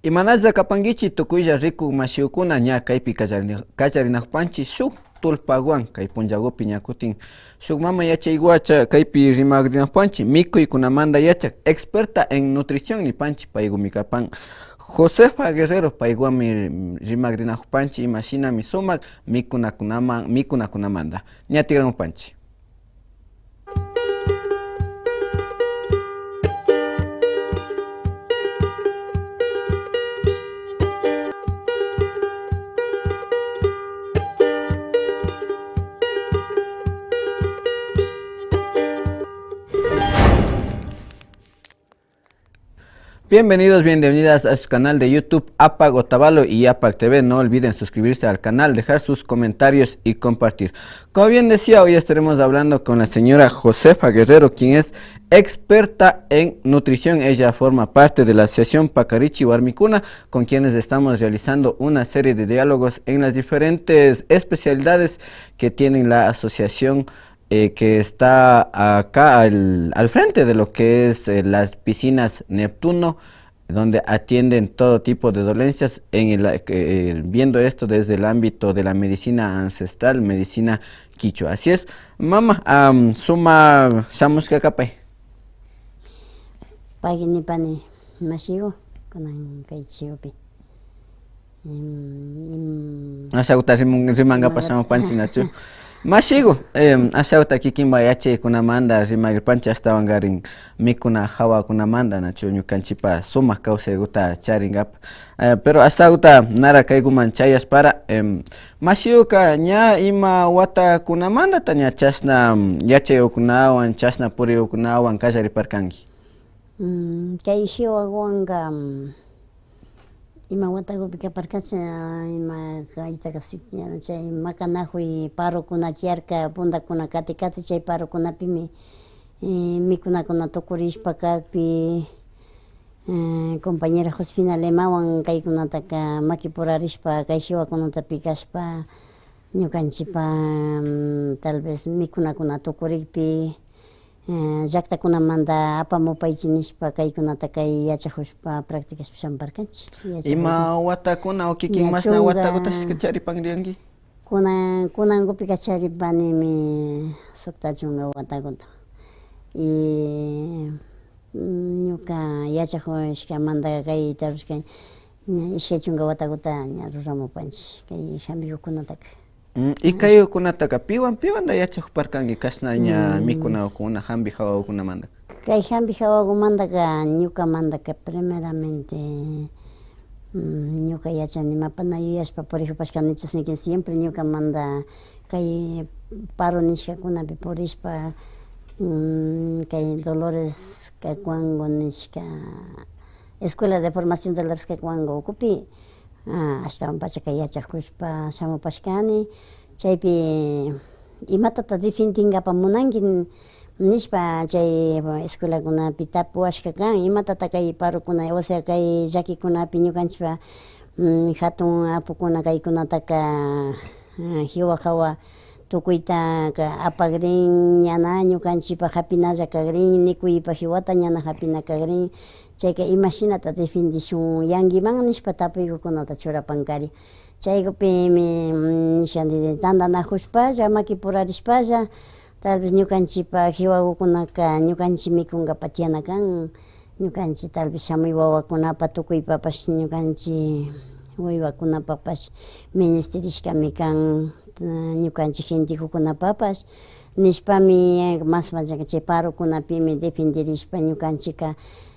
Imanasda kapankichik tukuylla riku mashiukuna ña kaypi kallarinakpanchik shuk tullpawan kay punllakupi ña kutin shuk mama yachaywacha kaypi rimakrinakpanchik mikuykunamanta yachak experta en nutrición nipanchik paykumi kapan Josefa Guerrero paywami rimakrinakpanchik imashinami sumak mikunakunamanta ña tikramupanchik. Bienvenidos, bienvenidas a su canal de YouTube APAC Otavalo y APAC TV. No olviden suscribirse al canal, dejar sus comentarios y compartir. Como bien decía, hoy estaremos hablando con la señora Josefa Guerrero, quien es experta en nutrición. Ella forma parte de la Asociación Pacarichi Warmicuna, con quienes estamos realizando una serie de diálogos en las diferentes especialidades que tiene la asociación, que está acá al frente de lo que es las piscinas Neptuno, donde atienden todo tipo de dolencias, viendo esto desde el ámbito de la medicina ancestral, medicina quichua. Así es, mamá, suma shamuska kapay. Pagini pani masigo con kaichiopi. Asauta rimanga pasamos pansinachu. Masigo, asauta kikimba yache kunamanda rimagripancha estawangarin mikuna hawa kunamanda nachu ñukanchipa sumak kawsaykuta charingap. Pero asauta nara kaykuman chayas para masiuka ña ima wata kunamandata ña chasna yachayukunawan chasna puriyukunawan kallariparkanki. Kay hiwawanka ima watakupi kaparkacha ima kayta kasikña chay makanajuy parukuna tiyarka puntakuna kati chay parukunapimi mikunakuna tukurishpa kakpi compañera Josefina Lemawan kaykunataka makipurarishpa kay hiwakunatapi kashpa ñukanchipa tal vez mikunakuna tukurikpi llaktakunamanta apamupaychik nishpa kaykunata kay yachajushpa practicashpa shamparkanchik. Ima watakuna o kikin masna watakutash charipanrianki? Kunankupika charipanimi sukta chunka watakuta y ñuka yachajushkamanta kay tarushka ishkay chunka watakuta ña ruramupanchik kay hampikukunataka. Y kayukunataka piwan da yachajuparkanki kashna ña mikunawakuna hampi hawakunamanta. Kay hampi hawakumantaka ñukamantaka primeramente ñuka yachani mapana yuyashpa purikupashkanichasniki siempre ñukamanta kay paro nishkakunapi purishpa kay Dolores Cacuango nishka Escuela de Formación de Dolores Cacuango ukupi ashtawan pacha yachakushpa shamupashkani chaypi imatata defendinkapamunanki nishpa chay escuelakunapi tapuashka kan imatata kay parukuna o sea kay llakikunapi ñukanchikpa hatun apukuna kaykunataka hiwa hawa tukuyta apagrin ñana ñukanchikpa hapinalla kagrin nikuypa hiwata ñana hapina kagrin chayka imashinata defendishun yankiman nishpa tapuykukunata churapankari chaykupimi nishani tantanajushpalla makipurarishpalla tal vez ñukanchikpa hiwakukunaka ñukanchik mikunkapak tiana kan ñukanchik tal vez shamuy wawakunapak tukuypapash ñukanchik wiwakunapapash ministerishkami kan ñukanchik gentikukunapapash nishpami mas chay parukunapimi defenderishpa ñukanchika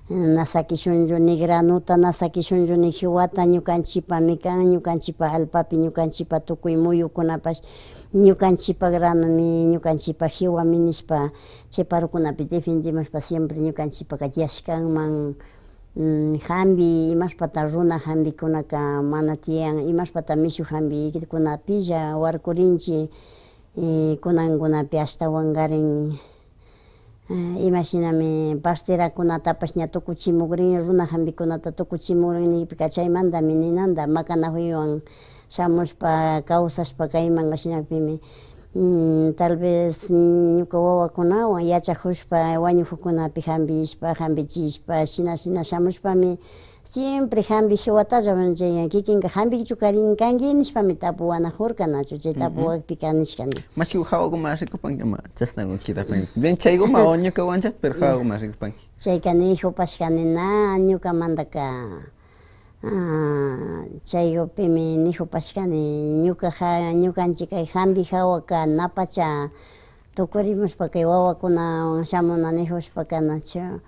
nasakishunchu ni granuta nasakishunchu ni hiwata ñukanchikpami kan ñukanchikpa alpapi ñukanchikpa tukuy muyukunapash ñukanchikpa granomi ñukanchikpa hiwami nishpa chay parukunapi defendimashpa siempre ñukanchikpa yashkanman hampi imashpata runa hampikunaka mana tiyan imashpata mishu hampikunapilla warkurinchik kunankunapi ashtawankarin imashinami pasterakunatapash ña tukuchimukrin runa hampikunata tukuchimukrinpika chaymantami ninanta makanakuywan shamushpa kawsashpa kayman ashinapimi tal vez ñuka wawakunawan yachajushpa wañukkunapi hampishpa hampichishpa shina shamushpami siempre hambi hiwatalla chay kikinka hambikichu karinkanki nishpami tapuwanajurka nachu chay tapuwakpi kanishkani. Masiku hawakuma rikupanki ama chasnaku kirapanki. Bien chaykuma o ñuka wanchas pero hawakuma rikupanki. Chaykani hupashkanina ñukamantaka chaykupimi nihupashkani ñukanchik kay hambi hawaka napacha tukurimushpa kay wawakuna shamuna nihushpaka nachu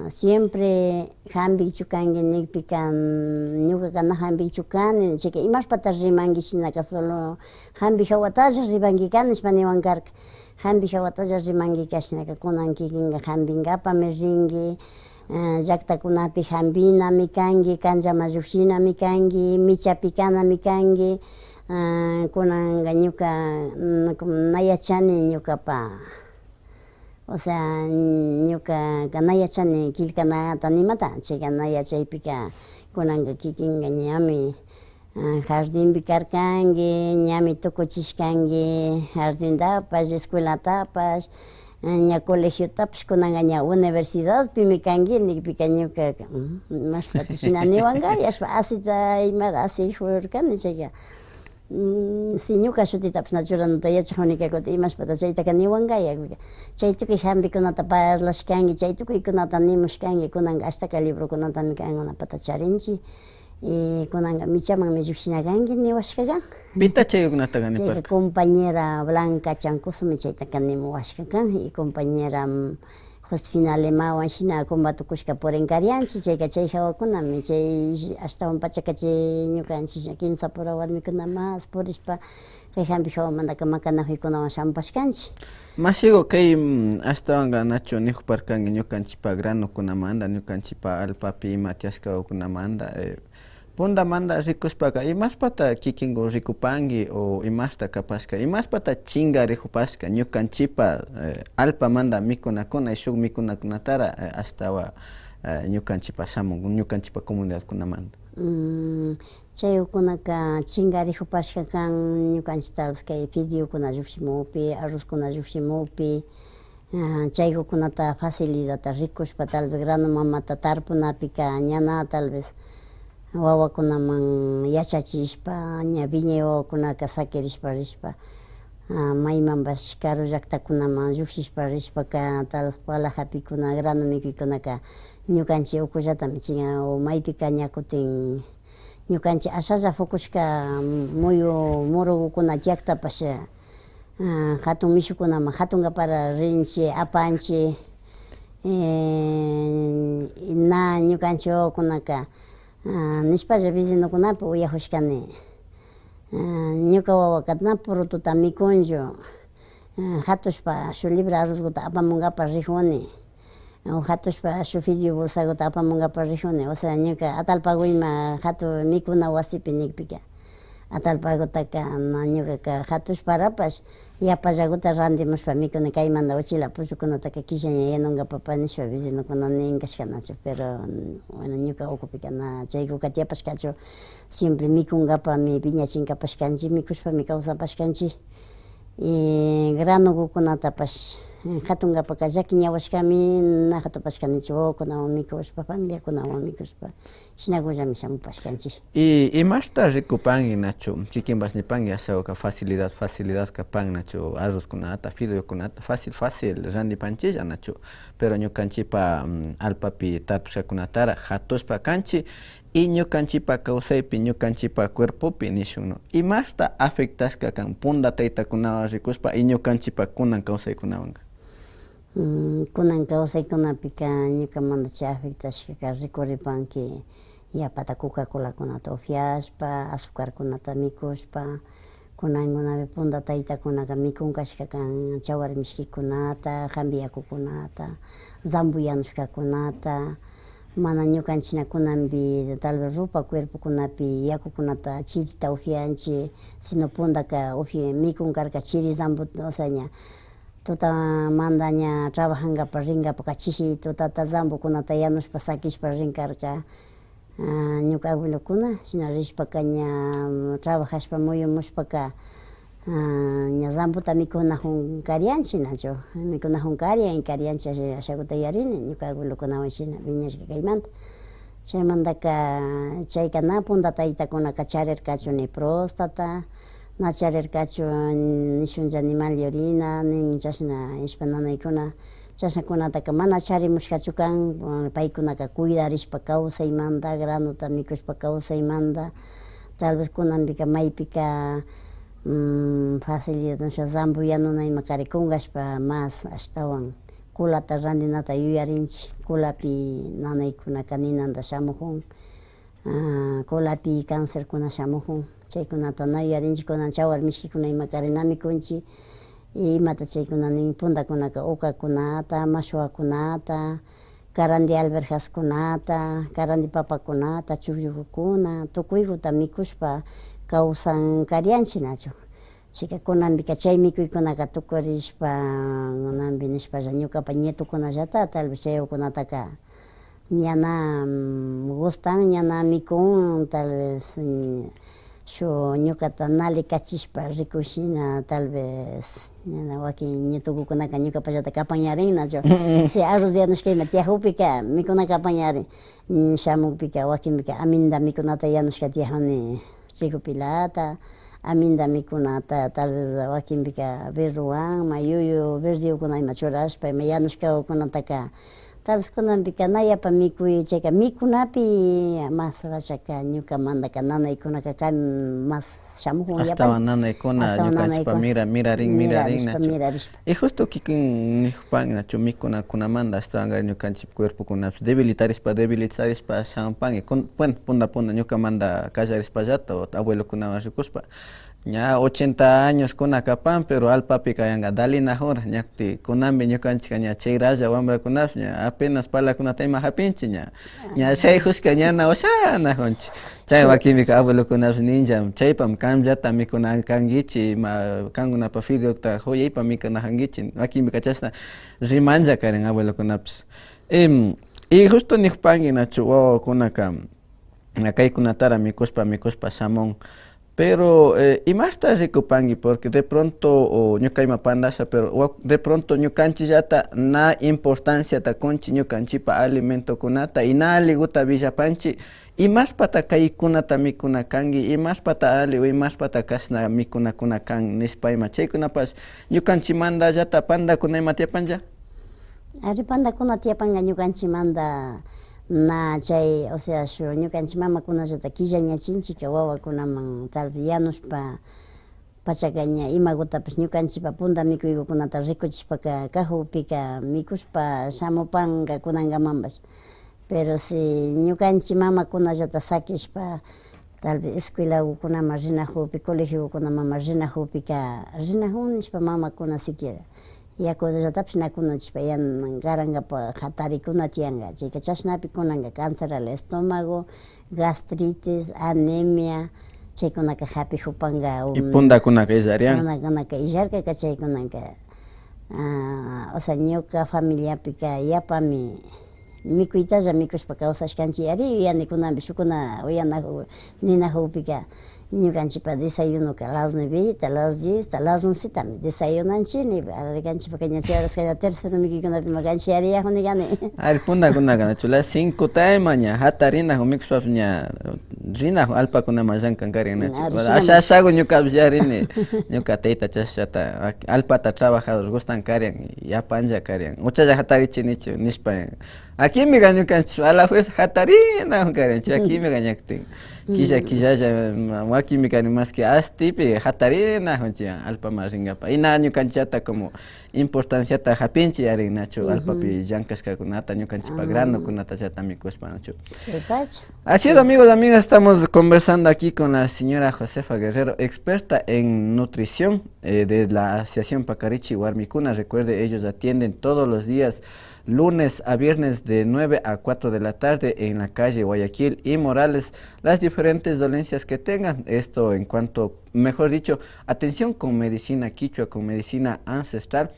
siempre hambichu kanki nikpika ñuka na hambichu kani chayka imashpata rimanki shinaka solo hambi hawatalla rimanki kani nishpa niwankarka hambi hawatalla rimanki kashnaka kunan kikinka hambinkapami rinki llaktakunapi hambinami kanki kanllama llukshinami kanki michapi kanami kanki kunanka ñuka nayachani ñukapa o sea ñuka nayachani killkanata nimata chayka nayachaypika kunanka kikinka ñami jardinpi karkanki ñami tukuchishkanki jardintapash escuelatapash ña colegiotapish kunanka ña universidadpimi kanki nikpika ñuka mashpata shina niwanka yashpa asita imata asiyjurkani chayka si ñuka shutitapish na churanata yachajuni kutin imashpata chaytaka niwankaya chay tukuy hambikunata parlashkanki chay tukuykunata nimushkanki kunanka ashtaka librokunatami kankunapata charinchik y kunanka michamanmi llushinakanki niwashkakan. Pita chayukunataka niparka? Chayka compañera Blanca Chancusomi chaytaka nimuwashkakan y compañera Josefina Lemawan shina combatukushka purinkarinchik chayka chay hawakunami chay ashtawan pachaka chay ñukanchik quinsa pura warmikuna mas purishpa kay hampi hawamantaka makanakuykunawan shampashkanchik. Masigo kay ashtawanka nachu nihuparkanki ñukanchikpa granukunamanta ñukanchikpa alpapi ima tiashkawakunamanta pundamanta rikushpaka imashpata kikinku rikupanki o imashta kapashka imashpata chingarikupashka ñukanchikpa alpamanta mikunakuna shuk mikunakunatara ashtawa ñukanchikpa shamun ñukanchikpa comunidadkunamanta. Chayukunaka chingarikupashka kan ñukanchik tal vez kay fideokuna llukshimupi arrozkuna llukshimupi chaykukunata facilidadta rikushpa tal vez grano mamata tarpunapika ñana tal vez wawakunaman yachachishpa ña viñay wawakunaka sakirishpa rishpa maymanpash karu llaktakunaman llukshishpa rishpaka tal vez palajapikuna grano mikuykunaka ñukanchik ukullata michinga o maypika ña kutin ñukanchik ashalla fukushka murugukuna llaktapash hatun mishukunaman hatunkapara rinchik apanchik na ñukanchik wawakunaka nishpalla vecinokunapi uyajushkani ñuka wawaka na porotuta mikunchu hatushpa shuk libra arrozkuta apamunkapak rijuni o hatushpa shuk fideo bolsakuta apamunkapak rijuni o sea ñuka atalpakuyma hatun mikuna wasipi nikpika atalpakutaka ñukaka hatushparapash yapallakuta randimushpa mikuni kaymanta uchila pushukunataka kisha ña yanunkapak nishpa vecinokuna ninkashkanachu pero bueno ñuka ukupika na chaykuka tiapashkachu siempre mikunkapami piñachinkapashkanchik mikushpami kawsapashkanchik y granukunatapash hatunkapaka llaki ñawashkami na hatupashkanichik wawakunawan mikushpa familiakunawan mikushpa shinakullami shamupashkanchik. Y imashta rikupanki nachu kikinpas nipanki ashawaka facilidad kapan nachu arrozkunata fideokunata fácil randipanchilla nachu pero ñukanchikpa alpapi tarpushkakunatara hatushpa kanchik y ñukanchikpa kawsaypi ñukanchikpa cuerpopi nishun no imashta afectashka kan punda taytakunawan rikushpa y ñukanchikpa kunan kawsaykunawanka. Kunan kawsaykunapika ñukamanta chay afectashkaka rikuripanki yapata Coca-Colakunata upyashpa azucarkunata mikushpa kunankunapi punda taytakunaka mikunkashka kan chawar mishkikunata hambi yakukunata zambu yanushkakunata mana ñukanchik kunanpi tal vez rupa cuerpokunapi yakukunata chirita upyanchik sino pundaka mikunkarka chiri zambu o sea ña tutamanta ña trabajankapak rinkapak chishi tutata zambukunata yanushpa sakishpa rinkarka ñuka abuelokuna shina rishpaka ña trabajashpa muyumushpaka ña zambuta mikunajun karianchik nachu mikunajun karian karianchik ashakuta yarini ñuka abuelokunawan shina wiñashka kaymanta Chaymantaka chayka na puntata taytakunaka charirkachu ni próstata, na charirkachu nishunlla animal orina, nin chashna ishpa nanaykuna chashnakunataka mana charimushkachu kan, paykunaka cuidarishpa kawsaymanta, granuta mikushpa kawsaymanta, tal vez kunanpika maypika facilidad zambu yanunayma kari kungashpa mas ashtawan kulata randinata yuyarinchik, kulapi nanaykunaka ninanta shamujun, kulapi cancerkuna shamujun, chaykunata na yuyarinchik kunan chawar mishkikuna ima kari na mikunchik imata chaykuna nin puntakunaka ukakunata, mashwakunata, karandi alverjaskunata, karandi papakunata, chukllukunata, tukuykuta mikushpa kawsankarianchik nachu. Chayka kunanpika chay mikuykunaka tukurishpa kunanpi nishpalla ñukapa nietukunallata tal vez chaykunataka ña na gustan, ña na mikun, tal vez shuk ñukata na likachishpa rikushina tal vez ña wakin nietukukunaka ñukapallata kapañarin nachu si arroz yanushkayma tiakupika mikunaka apañarin shamukpika wakinpika aminta mikunata yanushka tiajuni chikupilata, aminta mikunata tal vez wakinpika berruwan, mayuyu verdeukunata ima churashpa ima yanushkakunataka tal vez kunanpika na yapa mikuy chayka mikunapi mas rachaka ñukamantaka nanaykunaka kan mas shamujun Ashtawan nanaykuna ñukanchikpa mirarin nachu. Y justo kikin nijpan nachu mikunakunamanta ashtawankari ñukanchik cuerpokunapish debilitarishpa shampan bueno punta ñukamanta kallarishpallata o abuelokunawan rikuspa ña 80 años kuna kapan pero alpapi kayanka dalina hora ñakti kunanpi ñukanchik ña chay raya wambrakunapish ña apenas palakunata ima hapinchik ña shaykushka ñana ushanajunchik chay wakinpika abuelokunapish ninlla chaypam kamllata mikunankankichik ima kankunapa fideota joyaypa mikunajankichik wakinpika chashna rimanlla karin abuelokunapish y justo nijpanki nachu wawakunaka kaykunatara mikushpa shamun. Pero imashta rikupanki porque de pronto ñukayma pandasha pero de pronto ñukanchillata na importancia ta kunchi ñukanchipa alimentokunata y na aliguta villapanchi imashpata kaykunata mikunakanki imashpata ali o imashpata kashna mikunakuna kan nishpayma chaykunapash ñukanchimantallata pandakunayma tiapanlla. Ari pandakuna tiapanka ñukanchimanta na chay o sea shu ñukanchik mamakunallata killañachinchik wawakunaman tal vez yanushpa pachaka ña imakutapish ñukanchikpa punta mikuykunata rikuchishpaka kajupika mikushpa shamupanka kunankamanpash pero si ñukanchik mamakunallata sakishpa tal vez escuelakunaman rinajupi colegiokunaman rinajupika rinajun nishpa mamakuna siquiera yakutallatapish na kunanchikpa garankapa hatarikuna tiyanka chayka chashnapi kunanka cáncer al estómago, gastritis, anemia chaykunaka hapijupanka y puntakunaka illarian puntakunaka illarkaka chaykunaka o sea ñuka familiapika yapami mikuytalla mikushpa kawsashkanchik ari yanikunanpi shukkuna ninajupika ñukanchikpa desayunoka a las 9, a las 10, a las 11 también desayunanchik rikanchikpaka ña chay horaska tercero mikuykunata makanchik yariyajuni kani. Ari puntakunaka nachu las 5 tayma ña hatarinajun mikushpapish ña rinajun alpakunaman llankankarin nachu ashago ñukapish yarini ñuka tayta chashata alpata trabajador gustan karian yapanlla karian uchalla hatarichinichu nishpa akimi ñukanchik a la fuerza hatarinajun karianchik akimi ñaktin quillalla wakimi kani más que astipi hatarinajunchik alpama rinkapa y na ñukanchikta como importanciata hapinchik yarin nachu alpapi llankashkakunata ñukanchikpa granokunata chata mikushpa nachu. Así es, amigos, amigas, estamos conversando aquí con la señora Josefa Guerrero, experta en nutrición de la Asociación Pacarichi Warmicuna. Recuerde, ellos atienden todos los días lunes a viernes de 9 a 4 de la tarde en la calle Guayaquil y Morales, las diferentes dolencias que tengan. Esto en cuanto, mejor dicho, atención con medicina quichua, con medicina ancestral.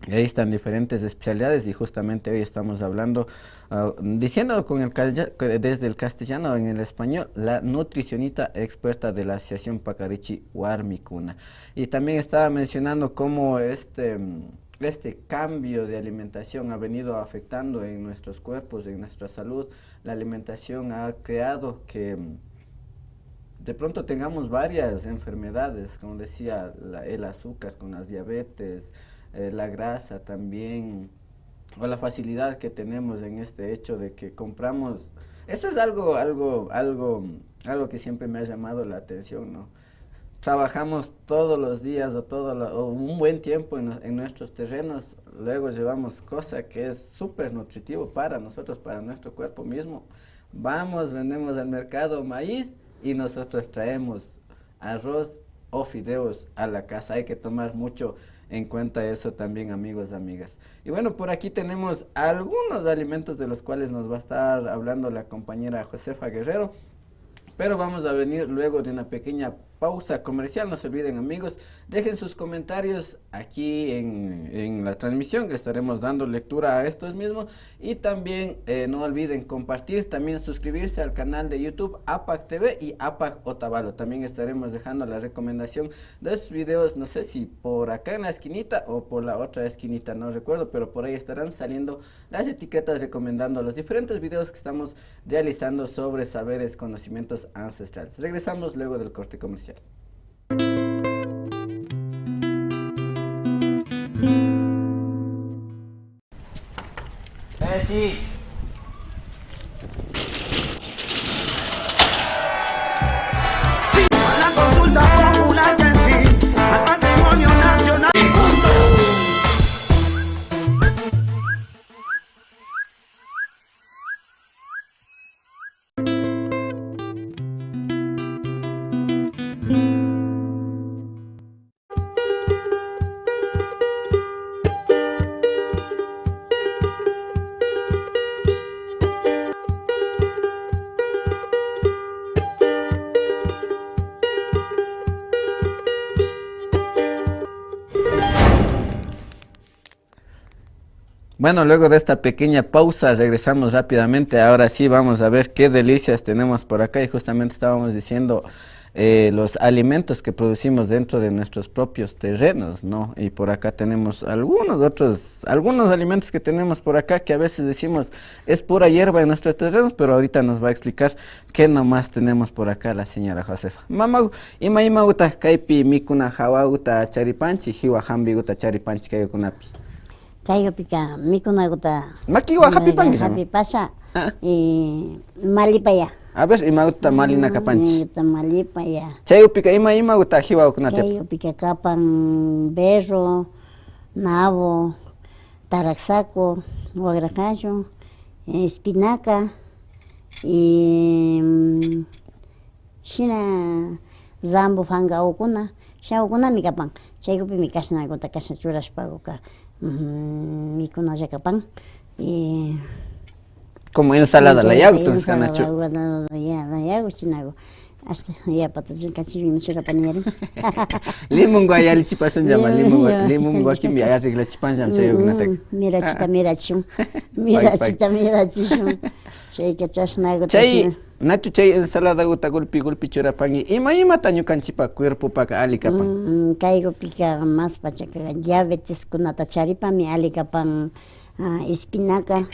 Y ahí están diferentes especialidades y justamente hoy estamos hablando, diciendo con desde el castellano en el español, la nutricionista experta de la Asociación Pacarichi Warmicuna. Y también estaba mencionando cómo este cambio de alimentación ha venido afectando en nuestros cuerpos, en nuestra salud. La alimentación ha creado que de pronto tengamos varias enfermedades, como decía, el azúcar con las diabetes, la grasa también, o la facilidad que tenemos en este hecho de que compramos. Eso es algo que siempre me ha llamado la atención, ¿no? Trabajamos todos los días o un buen tiempo en nuestros terrenos, luego llevamos cosa que es súper nutritivo para nosotros, para nuestro cuerpo mismo. Vamos, vendemos al mercado maíz y nosotros traemos arroz o fideos a la casa. Hay que tomar mucho en cuenta eso también, amigos, amigas. Y bueno, por aquí tenemos algunos alimentos de los cuales nos va a estar hablando la compañera Josefa Guerrero. Pero vamos a venir luego de una pequeña pausa comercial. No se olviden, amigos, dejen sus comentarios aquí en la transmisión, que estaremos dando lectura a estos mismos. Y también no olviden compartir, también suscribirse al canal de YouTube APAC TV y APAC Otavalo. También estaremos dejando la recomendación de sus videos, no sé si por acá en la esquinita o por la otra esquinita, no recuerdo, pero por ahí estarán saliendo las etiquetas recomendando los diferentes videos que estamos realizando sobre saberes, conocimientos ancestrales. Regresamos luego del corte comercial. Sí. La consulta popular que sí, al patrimonio nacional. Bueno, luego de esta pequeña pausa regresamos rápidamente. Ahora sí vamos a ver qué delicias tenemos por acá, y justamente estábamos diciendo los alimentos que producimos dentro de nuestros propios terrenos, ¿no? Y por acá tenemos algunos alimentos que tenemos por acá que a veces decimos es pura hierba en nuestros terrenos, pero ahorita nos va a explicar qué nomás tenemos por acá la señora Josefa. Mamá, ima uta kaipi mikuna hawa uta charipanchi, hiwa hambi uta charipanchi kayo kunapi. Kayo pika mikunaguta Makiwa happy pangi sama. happy pasha y malipaya. A ver, ima uta malina kapanchi. Malipaya. Chayo pika ima uta hiwa kunate. Kayo pika kapan berro, nabo, taraxaco, guagracayo, espinaca y shina zambu fanga ukuna. Sha ukuna mi kapan. Chayo pi mi kasna gota kasna churas pagoka. Mikuna yakapan y Como ensalada la yago entonces canacho. La yago chinago. Hasta ya patas kachiri mi chura paneri. Limun guayali chipasun llama limun guakim ya regla chipan jam chayo kunate. Mira chita. Chay que chasnago. Chay nacho chay ensalada guta gulpi chura pangi. Ima taño canchipa cuerpo paka ali kapan. Caigo pica más pachaca diabetes kunata charipa mi ali kapan espinaca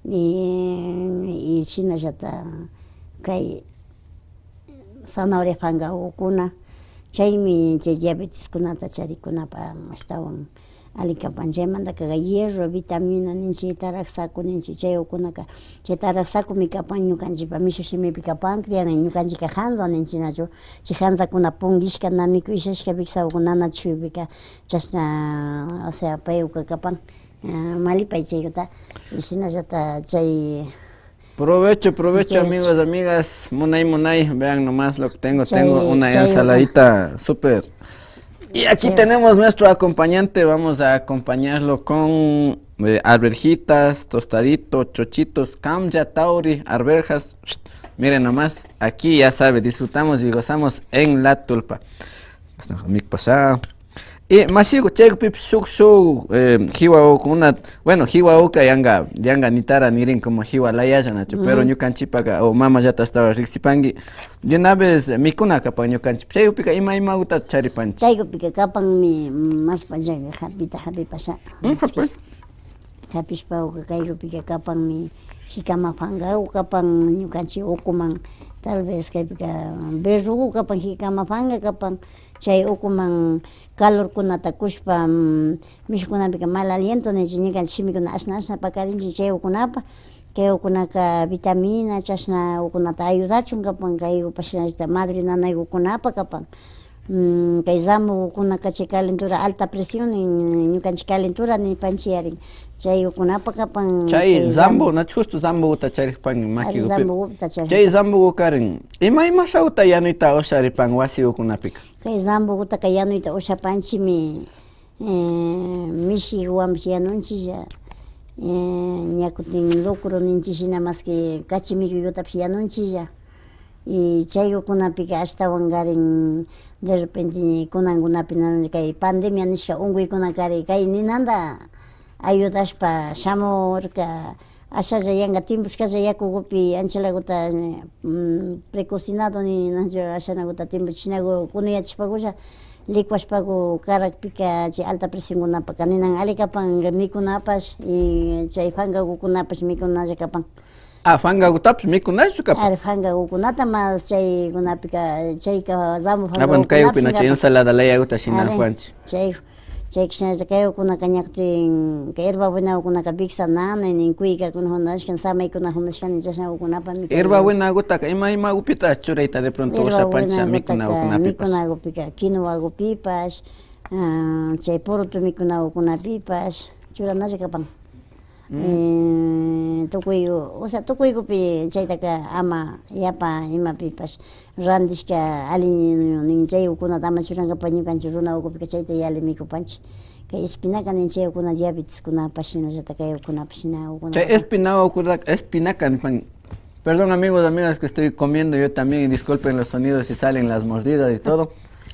y china jata kai zanahoria fanga ukuna. Chay mi chay diabetes kunata charikunapa estaban alikapan chaymanta kaga hierro, vitamina ninchi taraxaco ninchi chay ukunaka chay taraxaco mi kapan ñukanchipa mishishimipi kapan krianan ñukanchika hanza ninchinachu chay hanzakuna pungishka namiku ishashka biksawakunana chuypika chashna o sea payuka kapan malipay chaykata shinallata chay Provecho, amigos, amigas. Munay, vean nomás lo que tengo. Tengo una ensaladita súper. Y aquí tenemos nuestro acompañante. Vamos a acompañarlo con arvejitas, tostadito, chochitos, camja, tauri, arvejas. Miren nomás, aquí ya sabe, disfrutamos y gozamos en la tulpa. Y masigo chaypi shuk hiwa una bueno hiwa uka yanga nitara nirin como hiwa layaya nacho pero ñukanchipaga o mama ya estaba rixipangi de una vez mikuna kapan ñukanchip chayupika ima uta charipanchi chaykupika kapan mi mas pallaga hapi pasha hapishpa uka kaykupika kapan mi hikama fanga kapan ñukanchik ukuman tal vez kaypika berrugu kapan hikama fanga kapan chay ukuman calorkunata kushpa mishkunapika mal aliento ninchik ñukanchik shimikuna ashna pakarinchik chay ukunapa kay ukunaka vitamina chashna ukunata ayudachun kapan kay upashna madre nanaykukunapa kapan kay zamukunaka chay calentura alta presión ñukanchik calentura nipanchik yarin chay ukunapa kapan chay zambu na justo zambu uta charikpan maki chay zambu karin ima shauta yanuyta usharipan wasi ukunapika kay zambu utaka yanuyta ushapanchimi mishi wampish yanunchilla ñakutin lucro ninchik shina mas que cachimikuyutapish yanunchilla y chaykunapika ashtawan karin de repente kunankunapi kay pandemia nishka unkuykuna kari kay ninanta ayudashpa shamurka ashalla yanka timpushkalla yakukupi anchalakuta precocinado ni ashanakuta timpu chishnaku kunuyachishpakusha licuashpaku karakpika chay alta presionkunapaka ninan ali kapan mikunapash y chay fangakukunapash mikunalla kapan fangakutapish mikunachu kapan fangakukunata mas chaykunapika chayka zamu fangakunapish kayupina chay ensalada layakuta shina juanchik chay kayukunaka ñakutin kay herbabuenakunaka bixanana nin kuykakuna hunashkan samaykuna hunashkani chashna ukunapa herbabuenakutaka ima upita churayta de pronto ushapancha mikunakupika quinoakupipash chay poroto mikunakunapipash churanalla kapan tukuykupi chaytaka ama yapa imapipash randishka ali nin chay ukunata ama churankapak ñukanchik runa ukupika chayta yali mikupanchik kay espinaca nin chay ukuna diabeteskunapash shinallata kay ukunapash shina ukunata chay espinaca perdón amigos amigas que estoy comiendo yo también y disculpen los sonidos si salen las mordidas y todo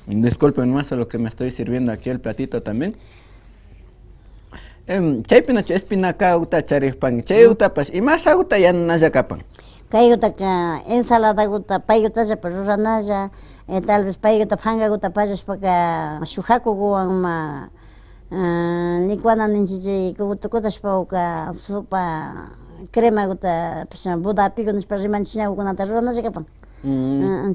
disculpen más a lo que me estoy sirviendo aquí el platito también. Chaypina espinaca uta charikpan chay utapash imasha uta yanunalla kapan kay utaka ensalada uta paykutalla ruranalla tal vez paykuta fangakuta pallashpaka shujakukuwan licuana ninchik kutashpa uka sopa crema uta budapiku nishpa rimanchik ukunata ruranalla kapan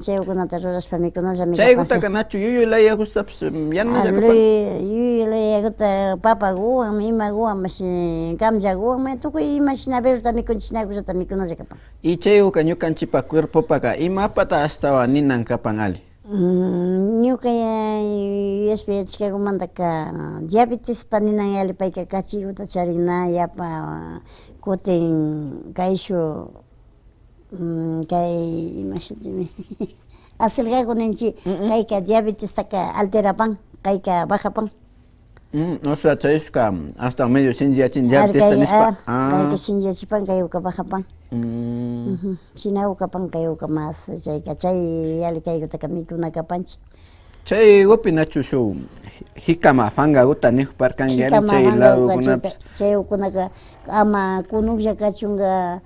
chay ukunata rurashpa mikunalla chay utaka nachu yuyu laya gustapish yanunalla kapan yuyu laya papakuwan imakuwan mash kamllakuwan tukuy ima shina berruta mikunchik shinakullata mikunalla kapan y chay uka ñukanchipa cuerpopaka imapata ashtawan ninan kapan ali ñuka yachpayachishkakumantaka diabetespa ninan ali payka kachiyuta charina yapa kutin kayshu kay imashutimi acelgaku ninchik kayka diabetestaka alterapan kayka bajapan o sea chayshka hasta medio shinlliyachin diabetesta nispa kayka shinllachipan kayuka bajapan chinawkapan kayuka mas chayka chay yali kaykutaka mikuna kapanchik chay upinachu shuk hikama fangakuta nihuparkanki ali chay ladokunapish chay ukunaka ama kunuklla kachunga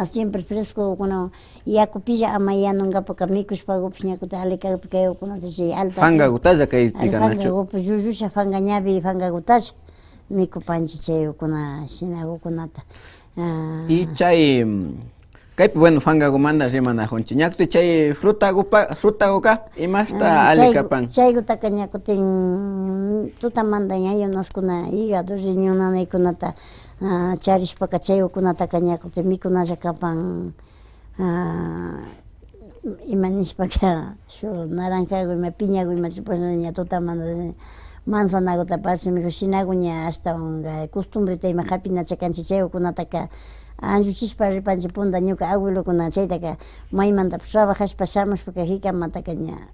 siempre fresco kuna yakupilla ama yanunkapaka mikushpakupish ñakuta alikakapi kay ukunata chay alta fangakutalla kaypika nachu fangakupish llullusha fanga ñapi fangakutash mikupanchik chay ukuna shina ukunata y chay kaypi bueno fangakumanta rimanajunchik ñakutin chay frutakuka imashta ali kapan chaykutaka ñakutin tutamanta ayunaskuna hígado riñón nanaykunata charishpaka chay ukunataka ñakutin mikunalla kapan ima nishpaka shuk naranjaku ima piñaku ima chupashna ña tutamanta manzanakuta parchimiku shinaku ña ashtawan costumbreta ima hapinachakanchik chay ukunataka anlluchishpa ripanchik punta ñuka abuelokuna chaytaka maymantapish trabajashpa shamushpaka hikamataka ña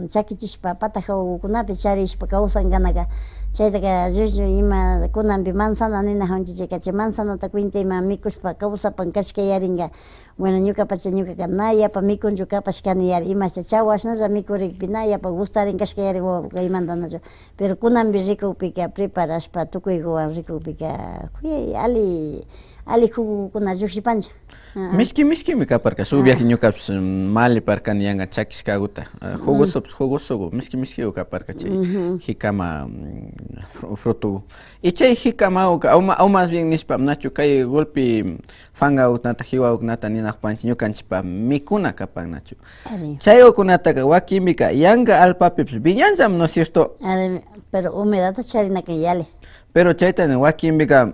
chakichishpa pataka ukukunapi charishpa kawsankanaka chaytaka llullu ima kunanpi manzana nina hawanchik chay manzanata cuenta ima mikushpa kawsapan kashka yarinka bueno ñukapacha ñukaka na yapa mikunchu kapash kani yari imacha chawashnalla mikurikpi na yapa gustarin kashka yari wawaka imantanachu pero kunanpi rikukpika preparashpa tukuykuwan rikukpika kuyay ali jugukuna llukshipancha. Miskimi kaparka su viaje ñukapish mali parkani yanga chakishkaguta jugoso miski kaparka chay jicama fruto y chay jicama o más bien nishpa nachu kay golpe fanga ugnata jiwa ugnata ninaq panchi ñukanchikpa mikuna kapan nachu chay ukunata wakimika yanga alpapipish viñancham no es cierto pero humedad charinaka yale pero chaytani wakimika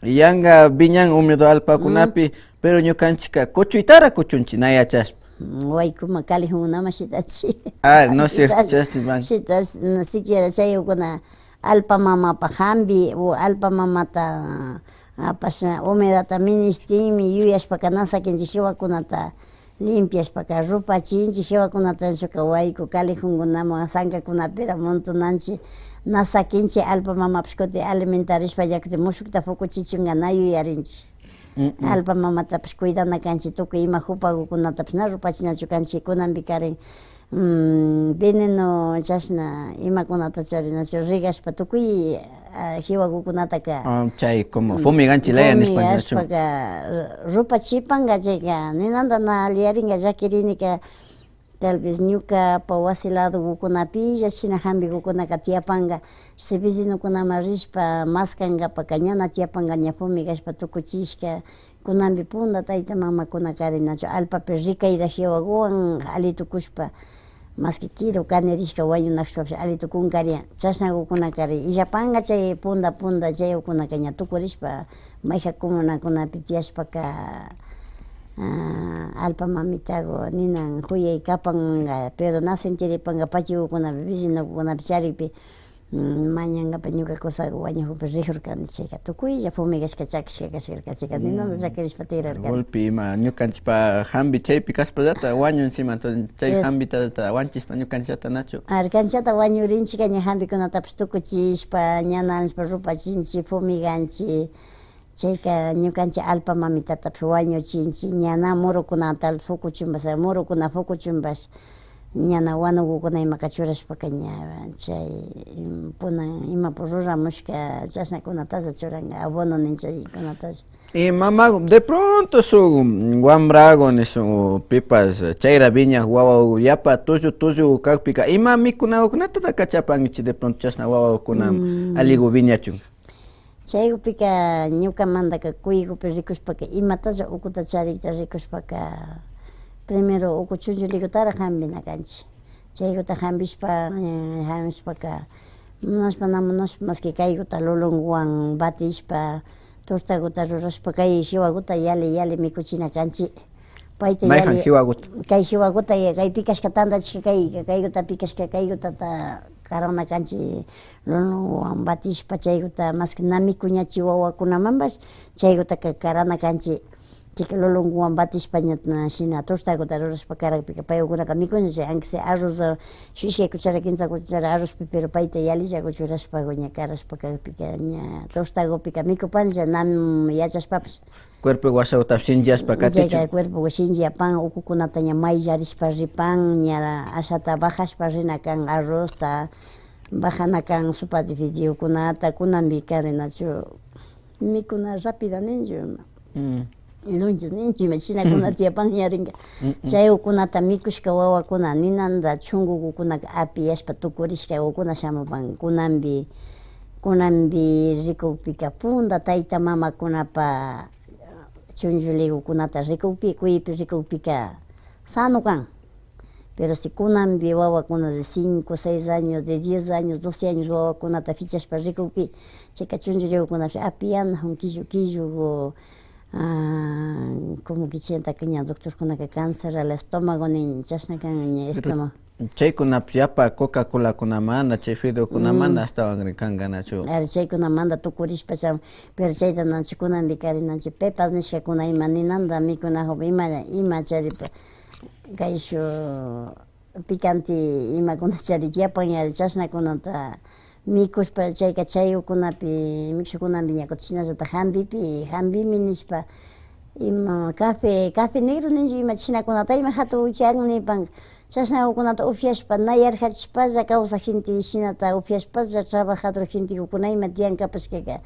yanga viñan húmedo alpakunapi pero ñukanchika kuchuytara kuchunchi na yachashpa waykuma kalihunama shitachi no es cierto shitas ni siquiera chay ukuna alpa mamapa hambi o alpa mamata pasha humedata ministimi yuyashpaka nasakinchik jiwakunata limpiashpaka rupachinchik jiwakunata shuka wayku kalihunkunama sankakunapira montonanchik nasakinchik alpa mamapish kutin alimentarishpa llakta mushukta fukuchichunka na yuyarinchik alpa mamatapish cuidana kanchik tukuy ima jupakukunatapish na rupachinachu kanchik kunanpi karin veneno chashna imakunata charinachu rigashpa tukuy jiwakukunataka chay como fumiganchilaya fumigashpaka rupachipanka chayka ninanta na aliyarinka llakirinika tal vez ñukapa wasi ladokunapi china hampikukunaka tiyapanka chay vecinokunaman rishpa mascankapaka ñana tiyapanka ña fumigashpa tukuchishka kunanpi punta tayta mamakuna karinachu alpapi rikayta jiwakuwan alitukushpa mas que kilo kanirishka wañunashpapish alitukunkari chashnakukuna kari illapanka chay punta chay ukunaka ña tukurishpa mayja comunakunapi tiyashpaka alpa mamitago ninan huyay kapanka pero na sentiripanka pachikukunapi vecinokunapi charipi mañankapi ñuka kusaga wañukpi rijurkani chayka tukuylla fumigashka chakishka kashkarka chayka ninanta llakirishpa tigrarkani golpe ima ñukanchikpa hambi chaypi kashpallata wañunchima chay hambitata wanchishpa ñukanchikta nachu kanchata wañurinchika ña hambikunatapish tukuchishpa ñananchikpa rupachinchik fumiganchik chayka ñukanchik alpa mamitatapish wañuchinchik ñana murukunata fukuchimbash murukuna fukuchimbash ñana wanukukuna imaka churashpaka ña chay punan imapu ruramushka chashnakunatalla churanka abono ninchaykunatalla y mamá de pronto su wambragon su pipas chayra viña wawa yapa tuyu kakpika ima mikunakunata kachapankichik de pronto chashna wawakuna aligu viñachun chaykupika ñukamantaka kuykupi rikushpaka imatalla ukuta charikta rikushpaka primero uku chunchullikutara hampina kanchik chaykuta hampishpaka munashpa mas que kaykuta lulunwan batishpa tostakuta rurashpa kay jiwakuta yali mikuchina kanchik payta yali kay jiwakuta kay pikashka tantachika kaykuta pikashka kaykutata karana kanchik lulunwan batishpa chaykuta mas que na mikuñachik wawakunamanpash chaykutaka karana kanchik chika lulunwan batishpa ña shina tostakuta rurashpa karakpika paykunaka mikunchik aunque sea arroz shishka cuchara kinsa cuchara arrozpi pero payta yalilla churashpa ña karashpa kakpika ña tostakupika mikupancha nam yachashpapish cuerpo washautapish shinchiyashpa katichun chayka cuerpo shinchiyapan ukukunata ña mayllarishpa ripan ña ashata bajashpa rina kan arrozta bajana kan sopa de fideokunata kunanpi karinachu mikuna rápida ninchu lunches ninchima chinakunata tiyapan yarinka chay ukunata mikushka wawakuna ninanta chunkukukunaka apiyashpa tukurishka ukuna shamupan kunanpi rikukpika punta tayta mamakunapa chunchulikukunata rikukpi kuypi rikukpika sano kan pero si kunanpi wawakuna de 5, 6 años, de 10 años, 12 años wawakunata fichashpa rikukpi chayka chunchulikukunapish apiyana killu como que chenta que ña doctor kunaka cáncer al estómago ni chashna kan ña estómago chaykunapish yapa Coca-Cola kunamanta chay fideo kunamanta astawan kankanachu chaykunamanta tukurishpa pero chayta nanchik kunanpi karinanchik pepas nishkakuna ima ninanta mikunakun ima charipa kayshu picante imakuna charillapan ña chashnakunata mikushpa chayka chayukunapi mikshukunapi ña kutin shinallata hampimi nishpa ima café negro ninchik ima chishnakunata ima hatu upian nipan chashnakunata upiashpa na yarjachishpalla kawsaq gente shinata upiashpalla trabajador gentekuna ima tiyankapashkaka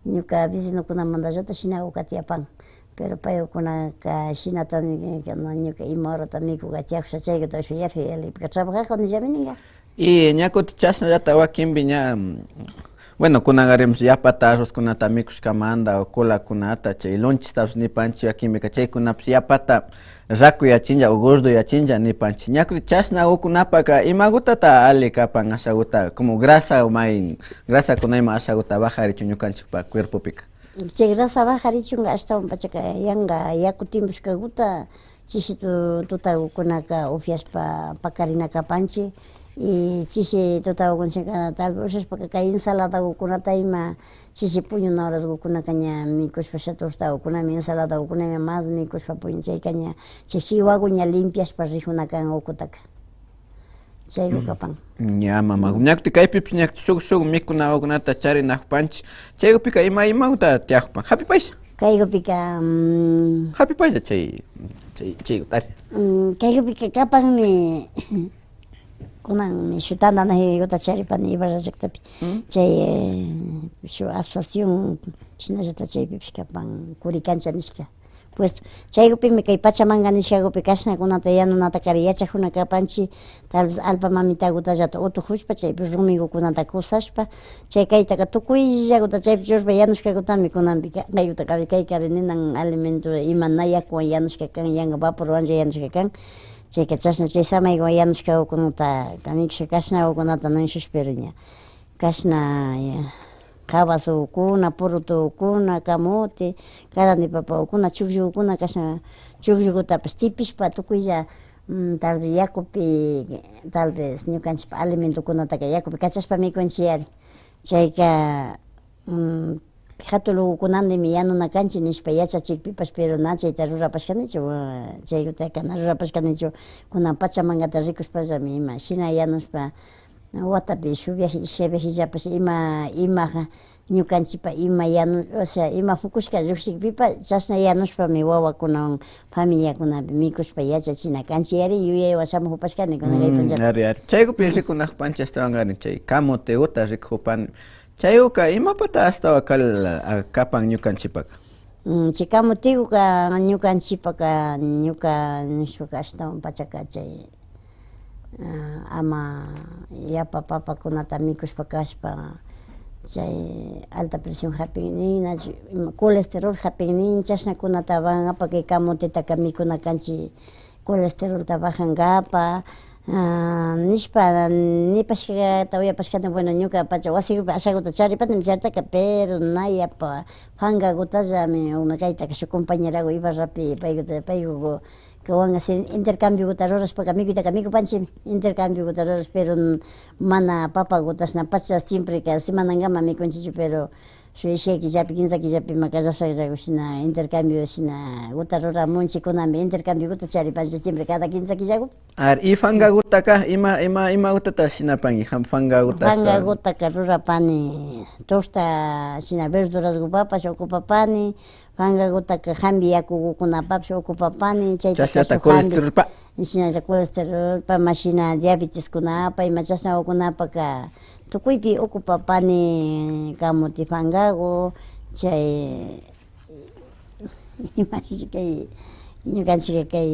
ñuka vecinokunamantallata shina tiyapan pero paykunaka shinata ñuka ima horata mikuka tiyapusha chaykuta yarjay yalipika trabajajka nillami ninga. Y ña kuti chashnallata wakinpi ña bueno kunangarimsh yapata arrozkunata mikushkamanta o colakunata chay lonchistapish nipanchik wakinpika chaykunapish yapata rakuyachinlla o gordoyachinlla nipanchik ña kuti chashna ukunapaka imagutata ali kapan ashaguta como grasa grasakuna ima ashaguta bajarichun ñukanchikpa cuerpopika. Chay grasa bajarichunga ashtawan pachaka yanka yaku timpushkakuta chishi tutakunaka upiashpa pakarina kapanchik y chishi tutakunchika tal vez ushashpaka kay ensaladakunata ima chishi puñuna horaskunaka ña mikushpa shatushtakunami ensaladakunami mas mikushpa puñuchayka ña chay jiwaku ña limpiashpa rijuna kan ukutaka chayku kapan. Ya mama ña kuti kaypipish ña shuk mikunakunata charinakpanchik chaykupika imauta tiyakpan hapipaysh. Kaykupika hapipaylla chaykutari. Kaykupika kapanmi kunanmi shutana hikuta charipani Ibarra llaqtapi chay shuk asociación shinallata chaypipish kapan Kurikancha nishka pues chaykupimi kay Pachamanga nishkakupi kashnakunata yanunata kari yachakjuna kapanchik tal vez alpa mamitagutallata utujushpa chaypi rumikukunata kusashpa chay kaytaka tukuyllakuta chaypi chushpa yanushkakutami kunanpi kaykuta kaykari ninan alimento ima na yakuwan yanushka kan yanka vaporwanlla yanushka kan chayka chashna chay samaywan yanushkakunata mikusha kashnakunata ninshush pero ña kashna habasukuna, purutukuna, kamote, carane papakuna, chukllukunata kashna chukllukutapish tipishpa tukuylla tal vez yakupi tal vez ñukanchikpa alimentokunataka yakupi kachashpa mikunchik yari chayka hatun lugukunandimi yanuna kanchik nishpa yachachikpipash pero na chayta rurapashkanichu chaykutaka na rurapashkanichu kunan Pachamangata rikushpallami ima shina yanushpa watapi shuk ishkay viajellapish ima ñukanchikpa ima o sea ima fukushka llushikpipa chashna yanushpami wawakunawan familiakunapi mikushpa yachachina kanchik yari yuyaywan shamujupashkani kunakaypunllata. Ari chaykupi rikunakpanchik ashtawankarin chay camote uta rikujupani chayuka imapata ashtawa kapan ñukanchikpaka. Chay camotekuka ñukanchikpaka ñuka nishpaka ashtawan pachaka chay ama yapa papakunata mikushpa kashpa chay alta presión hapiknina colesterol hapiknin chashnakunata bajanapa kay camotetaka mikuna kanchik colesterolta bajankapa nishpa nipashkata uyapashkata bueno ñuka pacha wasikupi ashakuta charipatimi chartaka pero na yapa pankakutallami una kaytaka shuk compañeraku Ibarrapi payku kawan hacer intercambiokuta rurashpaka mikuytaka mikupanchikmi intercambiokuta rurash pero mana papakutashna pacha siempre semanankaman mikunchikchu pero shuk ishkay killapi quinsa killapi rashakllaku shina intercambio shina uta ruramunchikunami intercambiokuta charipanchik siempre cada quinsa killakupi. Y fankakutaka ima utata shinapanki fankakutaka rurapani tosta shina verduraskupapash ukupapani fankakutaka hampi yakukunapapish ukupapani chayta colesterolpa shina colesterolpa mashina diabeteskunapa ima chashnawkunapaka tukuypi ukupapani kamote fankaku chay imashi kay ñukanchik kay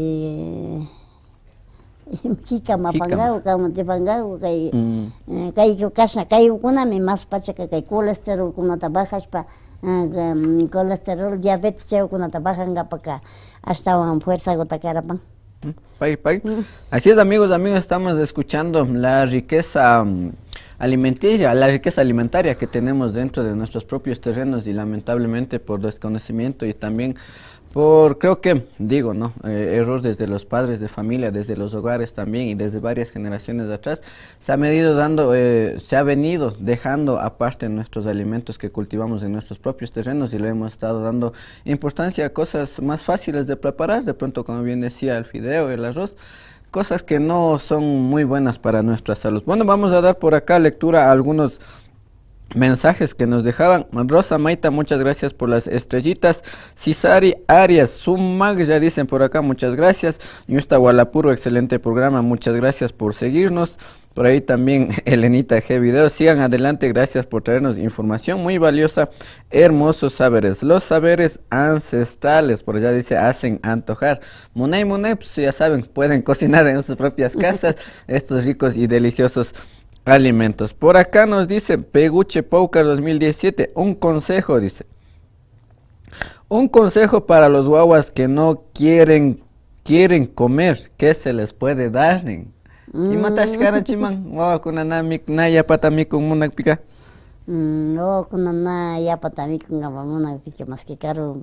jicama fankaku kamote fankaku kay kashna kaykunami mas pachaka kay colesterolkunata bajashpa colesterol diabetes chaykunata bajankapaka ashtawan fuerzakuta karapan. Así es amigos, estamos escuchando la riqueza alimenticia, la riqueza alimentaria que tenemos dentro de nuestros propios terrenos y lamentablemente por desconocimiento y también por, creo que, digo, ¿no? Error desde los padres de familia, desde los hogares también y desde varias generaciones de atrás, se ha venido dejando aparte nuestros alimentos que cultivamos en nuestros propios terrenos y le hemos estado dando importancia a cosas más fáciles de preparar, de pronto como bien decía el fideo, el arroz, cosas que no son muy buenas para nuestra salud. Bueno, vamos a dar por acá lectura a algunos mensajes que nos dejaban. Rosa Maita, muchas gracias por las estrellitas. Cisari Arias, Sumag, ya dicen por acá, muchas gracias. Ñusta Gualapuro, excelente programa, muchas gracias por seguirnos. Por ahí también Elenita G Video, sigan adelante, gracias por traernos información muy valiosa, hermosos saberes, los saberes ancestrales, por allá dice, hacen antojar. Munay, pues ya saben, pueden cocinar en sus propias casas estos ricos y deliciosos alimentos. Por acá nos dice Peguche Paucar 2017, un consejo, dice. Un consejo para los guaguas que no quieren comer, ¿qué se les puede dar? Y matas cara chiman, guagua kunana mik naya patamikun munak pika. No, kunana ya patamikun gamamunak pika más que caro,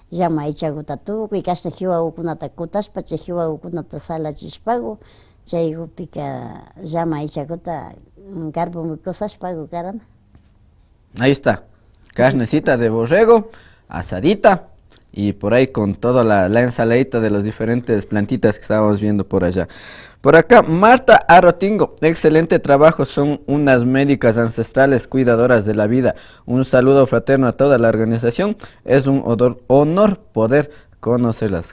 llama hecha gutatu, y casta jiwa ukunata kutas, pache jiwa ukunata sala chispago, chaygo pica llama hecha guta. Garbo muy cosas pago carana. Ahí está, carnecita de borrego, asadita y por ahí con toda la ensaladita de las diferentes plantitas que estábamos viendo por allá. Por acá, Marta Arrotingo, excelente trabajo, son unas médicas ancestrales cuidadoras de la vida. Un saludo fraterno a toda la organización, es un honor poder conocerlas.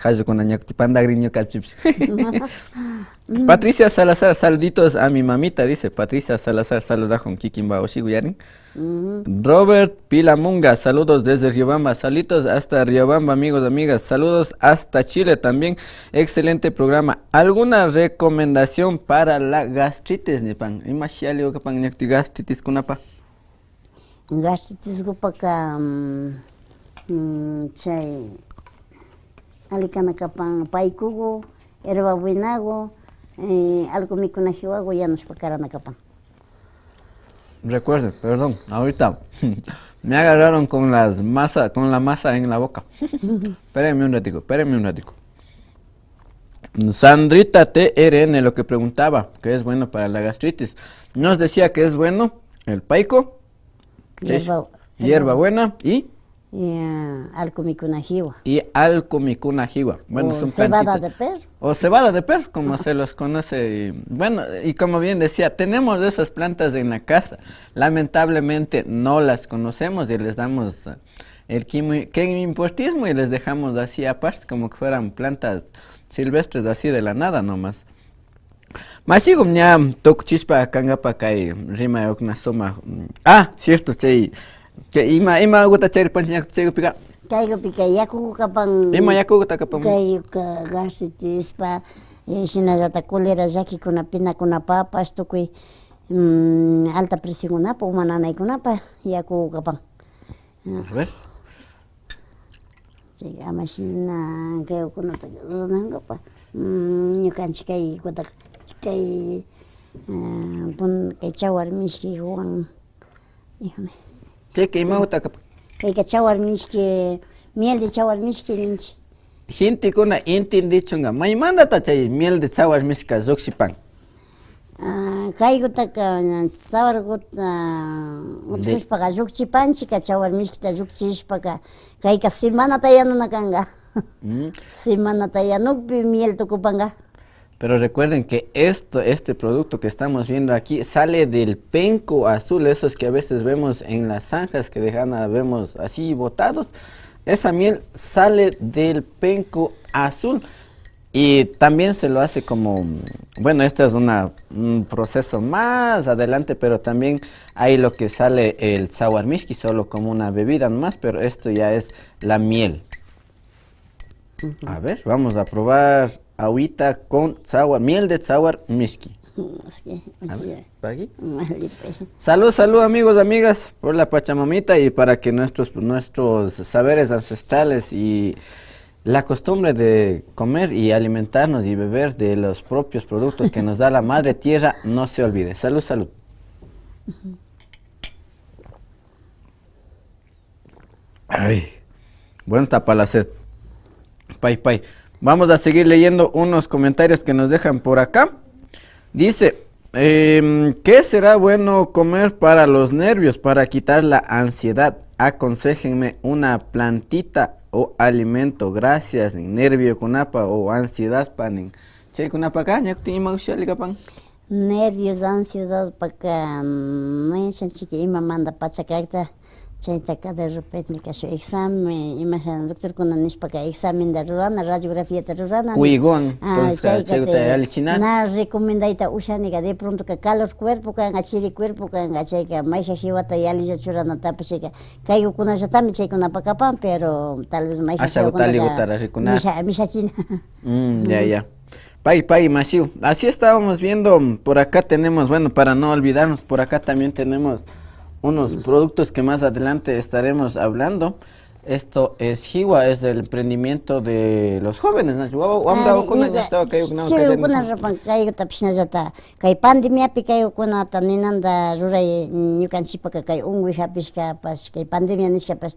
Patricia Salazar, saluditos a mi mamita, dice Patricia Salazar, saluda con Kikimba Oshiguyarin. Robert Pilamunga, saludos desde Riobamba, saludos hasta Riobamba, amigos, amigas, saludos hasta Chile también, excelente programa. ¿Alguna recomendación para la gastritis, Nipan? Imagínate que pan gastritis kunapa. Gastritis gupaka chay alicana kapan paikugo, herba buenago, algo mikunajiwago ya nos pacarana kapan. Recuerden, perdón, ahorita me agarraron con la masa en la boca. Espérenme un ratico. Sandrita TRN, lo que preguntaba, que es bueno para la gastritis. Nos decía que es bueno el paico, hierba buena y alcomicunajiwa. Y alcomicunajiwa. Bueno, son cebada de perro. O cebada de perro, como se los conoce. Y, bueno, y como bien decía, tenemos esas plantas en la casa. Lamentablemente no las conocemos y les damos el quimimportismo y les dejamos así aparte, como que fueran plantas silvestres así de la nada nomás. Masigum ya toco chispa kangapa kai rima okna soma. Ah, cierto, che. Que ima guta cher panchiñak tsego pika. Kaigo pika yaku kapan. Ima yaku ta kapan. Kaigo ka gastritis pa shinarata cólera yaki kuna pina kuna papas tokui alta presión kunapa umananay kunapa yaku kapan. A ver. Llega machina que kunata nangopa. Ñukanchik kay guta kay pun kay chawar mishki juan. Híjole. ¿Qué imauta kapan? Kay chawar mishki miel de chawar mishki ninchi. Gente kuna intindichunga, maimanda tachay miel de chawar mishka zoxipan. Kay gutaka sawar guta utkushpaka llukchipanchika chawar mishkita llukchishpaka kayka semanata yanunakanga. Semanata yanukpi miel tukupanga. Pero recuerden que este producto que estamos viendo aquí sale del penco azul, esos que a veces vemos en las zanjas que vemos así botados. Esa miel sale del penco azul y también se lo hace como, bueno, este es un proceso más adelante, pero también hay lo que sale el sour mishki solo como una bebida nomás, pero esto ya es la miel. A ver, vamos a probar agüita con miel de sour mishki. Salud amigos, amigas, por la Pachamamita y para que nuestros saberes ancestrales y la costumbre de comer y alimentarnos y beber de los propios productos que nos da la madre tierra no se olvide. Salud. Ay, buen tapalacet. Pai. Vamos a seguir leyendo unos comentarios que nos dejan por acá. Dice, ¿qué será bueno comer para los nervios, para quitar la ansiedad? Aconséjenme una plantita o alimento. Gracias, nervio kunapa o ansiedad panen. Chaykunapaka ñakutin ima ushalikapan. Nervios, ansiedad paka maychanchik ima manda pachakakta chaytaka de repente kashu examen imashan doctorkuna nishpaka examen rurana radiografiata rurana Kuiguan, entonces chaykuta alichina. na recomendayta ushanika de pronto ka calor cuerpo kanga chiri cuerpo kanga chayka mayja jiwata yalilla churanatapas chayka kayukunallatami chaykunapakapan pero tal vez mayja jiwakunaka mishachina. Ya. Pai, Masiu. Así estábamos viendo, por acá tenemos, bueno, para no olvidarnos, por acá también tenemos unos productos que más adelante estaremos hablando. Esto es Jiwa, es el emprendimiento de los jóvenes, ¿no? Kay pandemiapi kayukunata ninanda ruray ñukanchipaka kay unguy hapishkapas kay pandemia nishkapas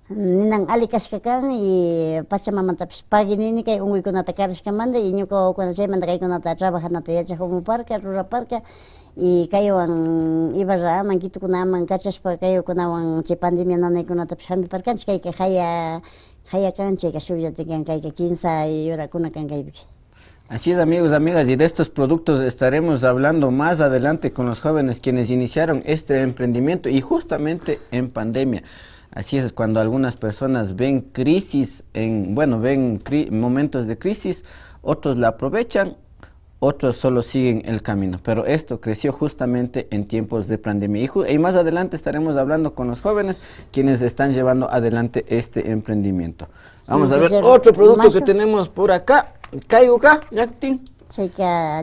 ninan alikashkakan y pachamamatapish paginini kay unguykunata karishkamanta y ñukawankuna chaymanta kaykunata trabajanata yachakuparka ruraparka y kaywan ibarra manquitukunaman kachashpa kaykunawan chay pandemia nanaykunatapish hambiparkanchik kayka haya kan chayka shukllati kan kayka 15 horakuna kan kaypika. Así es, amigos, amigas, y de estos productos estaremos hablando más adelante con los jóvenes quienes iniciaron este emprendimiento y justamente en pandemia. Así es, cuando algunas personas ven crisis, ven momentos de crisis, otros la aprovechan, otros solo siguen el camino. Pero esto creció justamente en tiempos de pandemia. Y más adelante estaremos hablando con los jóvenes quienes están llevando adelante este emprendimiento. Vamos a ver otro producto que tenemos por acá. Kayuka, yaktin.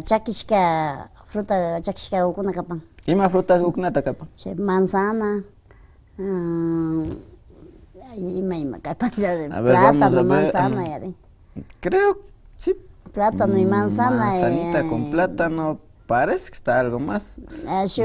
Chakishka, fruta chakishka ukuna kapan. ¿Ima frutas ukunata kapan? Manzana. Plátano, manzana, creo, sí. Plátano y manzana. Manzanita con plátano, parece que está algo más.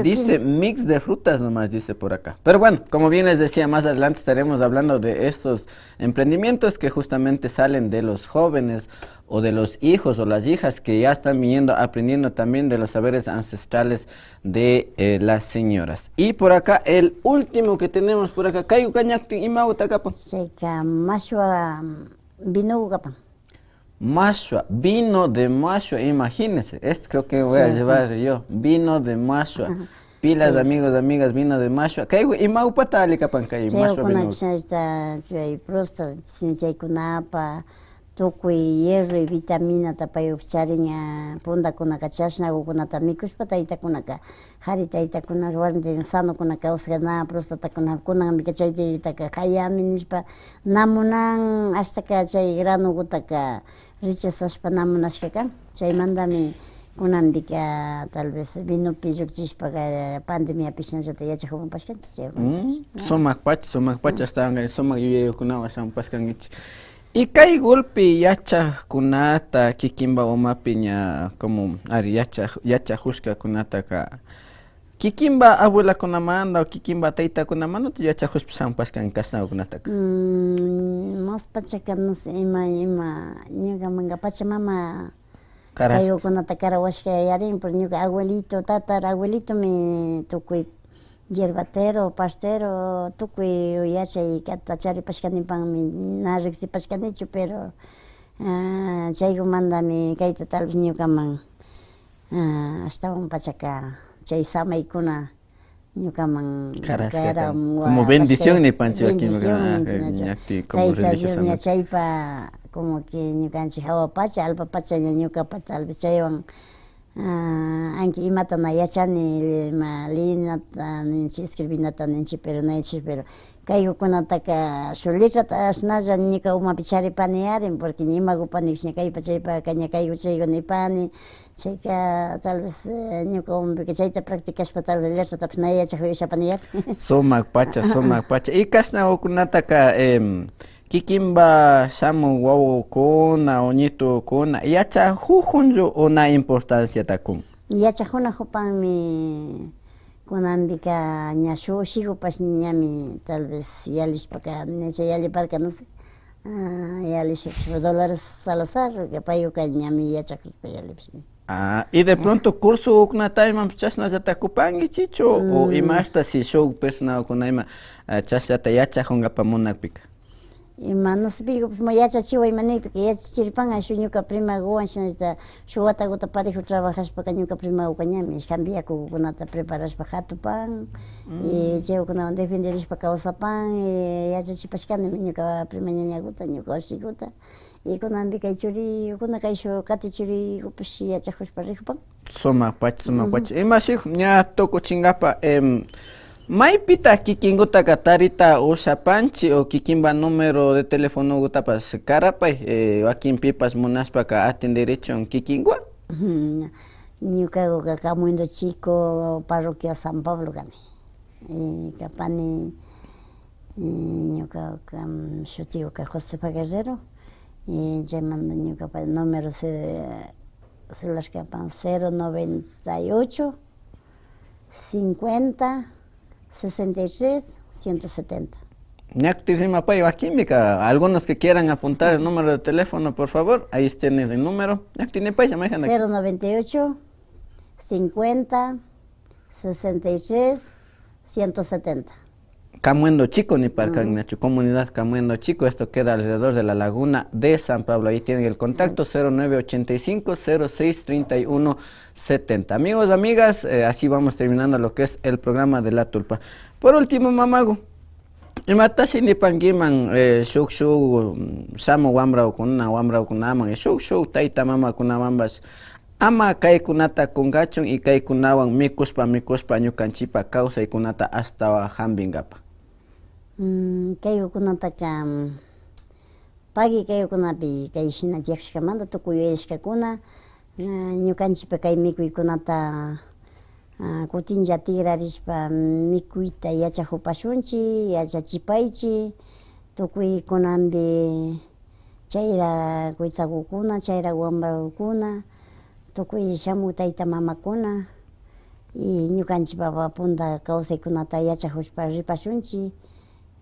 Dice mix de frutas nomás, dice por acá. Pero bueno, como bien les decía, más adelante estaremos hablando de estos emprendimientos que justamente salen de los jóvenes o de los hijos o las hijas que ya están viniendo, aprendiendo también de los saberes ancestrales de las señoras. Y por acá, el último que tenemos por acá, Kayu Cañacti y Mauta Capa. Seca, mashua, vino Capa. Mashua, vino de Mashua, imagínense, este creo que voy a llevar yo, vino de Mashua. Pilas, amigos, amigas, vino de Mashua. Kayu y Maupata Ali Capan, Kayu, Mashua vino. Tukuy hierro y vitamina tapayupchariña pundakunaka chashnakuna mikushpa taytakunaka hari taytakuna warmi sanokunaka usqana prostatakuna kunanmi chaytaka hayami nishpa namunan hastaka chay granukutaka rechazashpa namunashkakan chaymantami kunandika tal vez vinopi llukchishpa pandemia pishnallata yachakupashkanchik. Somak pacha estaban somak yuyayukunawan sampaskanchik. Y kay golpe yacha kunata kikimba omapiña como ari yacha hushka kunata ka kikimba abuela kunamanda o kikimba tayta kunamanda tu yacha hushpa sampaskan kasna kunata ka mas pachakan ima ñuka manga pachamama kayo kunata karawashka yarin por ñuka abuelito abuelito mi tukuy hierbatero, pastero, tukuy yachay kata charipashkanipanmi na riqsipashkanichu pero chaykumantami kayta tal vez ñukaman ashtawan pachaka chay samaykuna ñukaman como bendición ni pancho aquí tayta Dios ñachaypa como que ñukanchik hawa pacha alpa pacha ñukapa tal vez chaywan anki imata na yachani linata ninchi escribinata ninchi pero naichi pero kayukunataka shulitrata ashnalla ñuka umapi charipani yarin porque ñimakupanik ñakaypa chaypa kañakayku chayku nipani chayka tal vez ñuka umapi chayta practicashpa tal vez letratapish na yachakuyashapani yarin. Somak pacha y kashnawkunataka kikimba shamu wawukuna o ñitukuna yacha jujunchu una importancia takun. Yachajuna jupanmi kunambika ña shushikupash ñami tal vez yalishpaka necha yaliparka no sé yalishpash Dolores Salazar que payuka ñami yachakrispa yalipish. Y de pronto curso uknatayman chashnallata kupangi chicho o imashta si show personal kunayma chashnata yachajungapamunakpika. Y manos pico, pues yacha chiva y maní, porque yacha chiripan, yo ñuka prima goan, yo gota gota parejo trabajas para ñuka prima ucañami, cambia kunata preparas para jatu pan, y yo kuna defenderis para causa pan, y yacha chipascane ñuka prima ñaña gota, ñuka osigota, y kuna ambika churi, kuna kaisho kati churi, pues yacha jos parejo pan. Soma pach. Imashik, ña toko chingapa, Maipita kikinguta katarita usapanchi o kikimba número de teléfono gutapas karapay wakin pipas munaspaka atenderichon kikingua. Ñuka Camuindo Chico, parroquia San Pablo gane. Capani ñuka shutio Josefa Guerrero y llamando ñuka para el número se las capan 098 50 63 170. Ñactísima payo química, algunos que quieran apuntar el número de teléfono, por favor, ahí tienes el número. 098 50 63 170. Camuendo Chico, ni para Nacho, comunidad Camuendo Chico, esto queda alrededor de la laguna de San Pablo, ahí tienen el contacto 0985 06 31 70. Amigos, amigas, así vamos terminando lo que es el programa de La Tulpa. Por último, mamago, matashi ni pangiman shuk samo wamra kunaman shuk taita mama kunamambas ama kaykunata kungachun y kaykunawan mikuspa ñukanchipa causa y kunata hasta hambingapa. Kaykunata pagi kaykunapi kayshina tiakshkamanta tukuyashkakuna ñukanchipa kay mikuykunata kutinlla tigrarishpa mikuyta yachajupashunchi, yachachipaychi, tukuykunambi chayra kuysakukuna, chayra wambrankuna, tukuy shamu tayta mamakuna y ñukanchipa punta kawsaykunata yachajushpa ripashunchi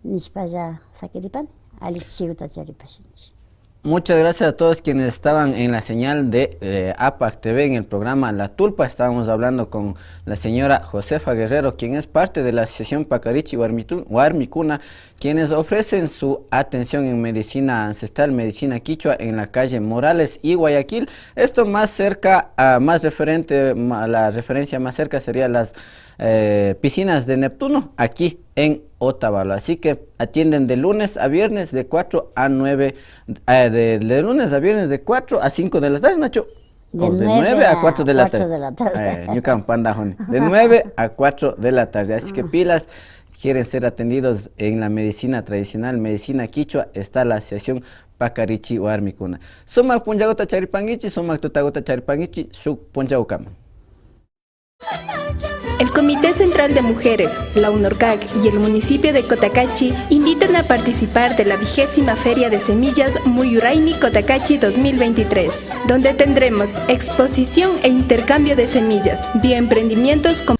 nishpalla sakiripani, allichiyuta charipashunchi. Muchas gracias a todos quienes estaban en la señal de APAC TV en el programa La Tulpa. Estábamos hablando con la señora Josefa Guerrero, quien es parte de la Asociación Pacarichi Warmicuna, quienes ofrecen su atención en medicina ancestral, medicina quichua, en la calle Morales y Guayaquil. Esto más cerca, la referencia más cerca sería las piscinas de Neptuno, aquí en Otavalo. Así que atienden de lunes a viernes de 4 a 9, de lunes a viernes de 4 a 5 de la tarde, Nacho. De 9 a 4 de la tarde. De 9 a 4 de la tarde. Así que pilas, quieren ser atendidos en la medicina tradicional, medicina quichua, está la Asociación Pacarichi Warmicuna. Sumak punjagota charipangichi, sumak tutagota charipangichi, shuk punjagukama. El Comité Central de Mujeres, la UNORCAC y el municipio de Cotacachi invitan a participar de la 20ª Feria de Semillas Muyuraimi Cotacachi 2023, donde tendremos exposición e intercambio de semillas, bioemprendimientos con